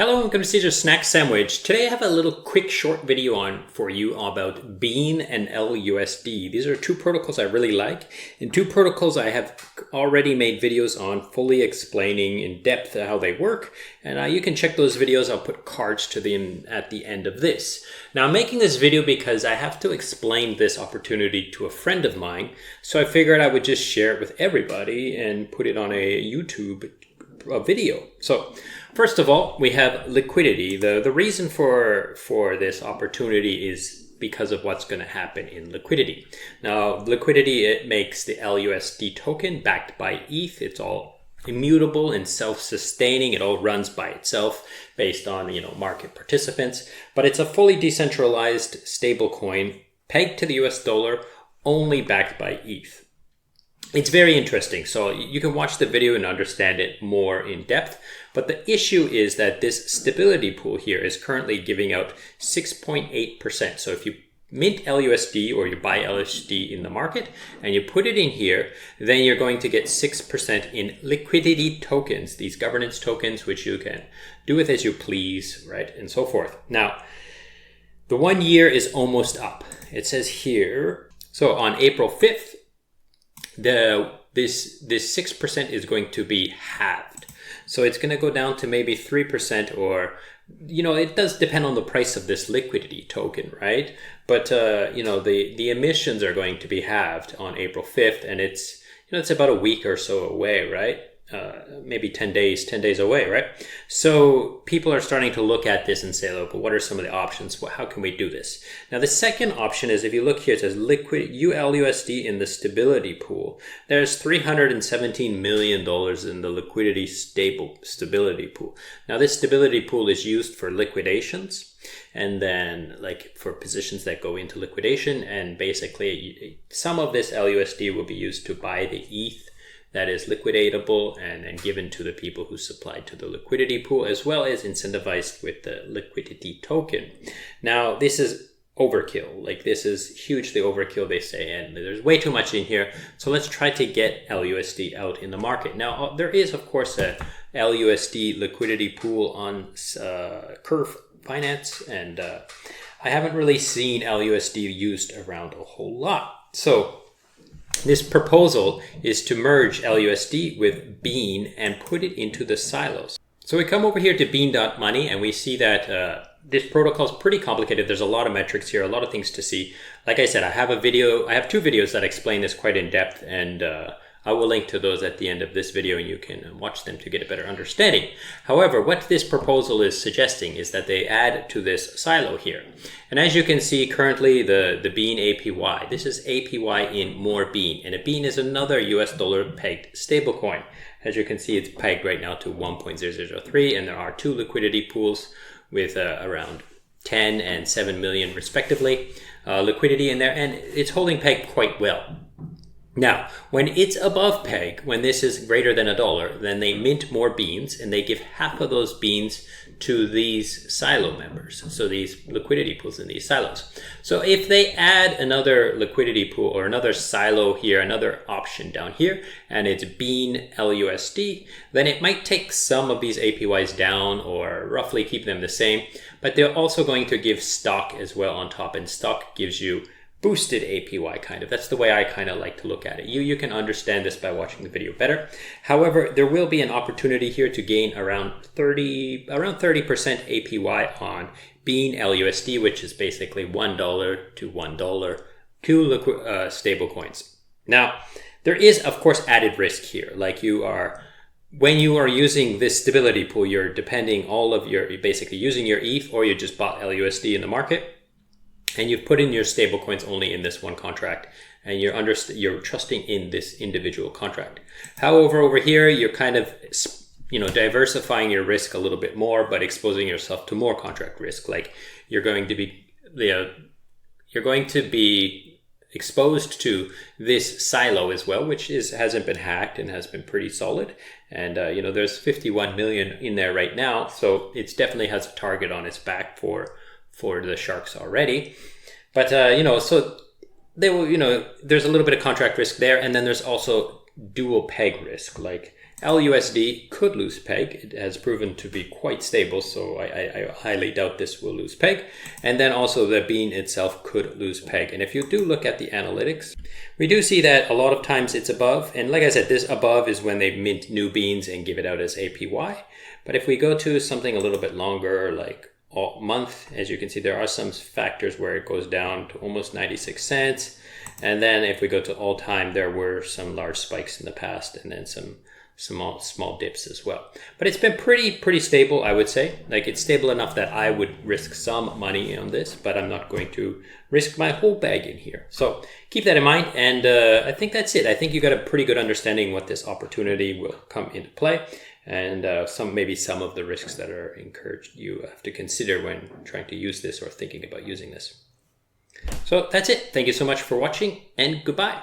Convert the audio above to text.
Hello and welcome to Caesar's Snack Sandwich. Today I have a little quick short video on for you about Bean and LUSD. These are two protocols I really like, and two protocols I have already made videos on fully explaining in depth how they work, and you can check those videos. I'll put cards to them at the end of this. Now I'm making this video because I have to explain this opportunity to a friend of mine, so I figured I would just share it with everybody and put it on a YouTube video. So first of all, we have liquidity. The reason for this opportunity is because of what's going to happen in liquidity. Now, liquidity, it makes the LUSD token backed by ETH. It's all immutable and self-sustaining. It all runs by itself based on, market participants, but it's a fully decentralized stable coin pegged to the US dollar, only backed by ETH. It's very interesting, so you can watch the video and understand it more in depth. But the issue is that this stability pool here is currently giving out 6.8%. So if you mint LUSD or you buy LUSD in the market and you put it in here, then you're going to get 6% in liquidity tokens, these governance tokens, which you can do with as you please, right, and so forth. Now, the 1 year is almost up. It says here, so on April 5th, this 6% is going to be halved. So it's going to go down to maybe 3%, or, it does depend on the price of this liquidity token, right? But, the emissions are going to be halved on April 5th, and it's about a week or so away, right? Maybe 10 days away, right? So people are starting to look at this and say, look, what are some of the options? How can we do this? Now, the second option is, if you look here, it says liquid ULUSD in the stability pool. There's $317 million in the liquidity stability pool. Now, this stability pool is used for liquidations, and then for positions that go into liquidation, and basically some of this LUSD will be used to buy the ETH that is liquidatable and given to the people who supplied to the liquidity pool, as well as incentivized with the liquidity token. Now, this is overkill. This is hugely overkill, they say, and there's way too much in here. So let's try to get LUSD out in the market. Now, there is, of course, a LUSD liquidity pool on Curve Finance, and I haven't really seen LUSD used around a whole lot. So this proposal is to merge LUSD with Bean and put it into the silos. So we come over here to Bean.money, and we see that this protocol is pretty complicated. There's a lot of metrics here, a lot of things to see. Like I said, I have two videos that explain this quite in depth, and I will link to those at the end of this video, and you can watch them to get a better understanding. However, what this proposal is suggesting is that they add to this silo here. And as you can see, currently the Bean APY, this is APY in more Bean, and a Bean is another US dollar pegged stablecoin. As you can see, it's pegged right now to 1.003, and there are two liquidity pools with around 10 and 7 million respectively liquidity in there, and it's holding peg quite well. Now, when it's above peg, when this is greater than $1, then they mint more beans, and they give half of those beans to these silo members. So these liquidity pools in these silos. So if they add another liquidity pool or another silo here, another option down here, and it's Bean LUSD, then it might take some of these APYs down or roughly keep them the same, but they're also going to give stock as well on top, and stock gives you boosted APY kind of. That's the way I kind of like to look at it. You can understand this by watching the video better. However, there will be an opportunity here to gain around 30% APY on Bean LUSD, which is basically $1 to $1, two stable coins. Now, there is, of course, added risk here. When you are using this stability pool, you're basically using your ETH, or you just bought LUSD in the market, and you've put in your stable coins only in this one contract, and you're trusting in this individual contract. However, over here, you're kind of, diversifying your risk a little bit more, but exposing yourself to more contract risk. You're going to be exposed to this silo as well, which hasn't been hacked and has been pretty solid. And, there's 51 million in there right now. So it definitely has a target on its back for the sharks already. But, so they will, there's a little bit of contract risk there. And then there's also dual peg risk. LUSD could lose peg. It has proven to be quite stable, so I highly doubt this will lose peg. And then also the bean itself could lose peg. And if you do look at the analytics, we do see that a lot of times it's above. And like I said, this above is when they mint new beans and give it out as APY. But if we go to something a little bit longer, like a month, as you can see, there are some factors where it goes down to almost 96 cents. And then if we go to all time, there were some large spikes in the past and then some small dips as well. But it's been pretty stable, I would say. Like, it's stable enough that I would risk some money on this, but I'm not going to risk my whole bag in here. So keep that in mind. And I think that's it. I think you got a pretty good understanding what this opportunity will come into play. And maybe some of the risks that are encouraged you have to consider when trying to use this or thinking about using this. So that's it. Thank you so much for watching, and goodbye.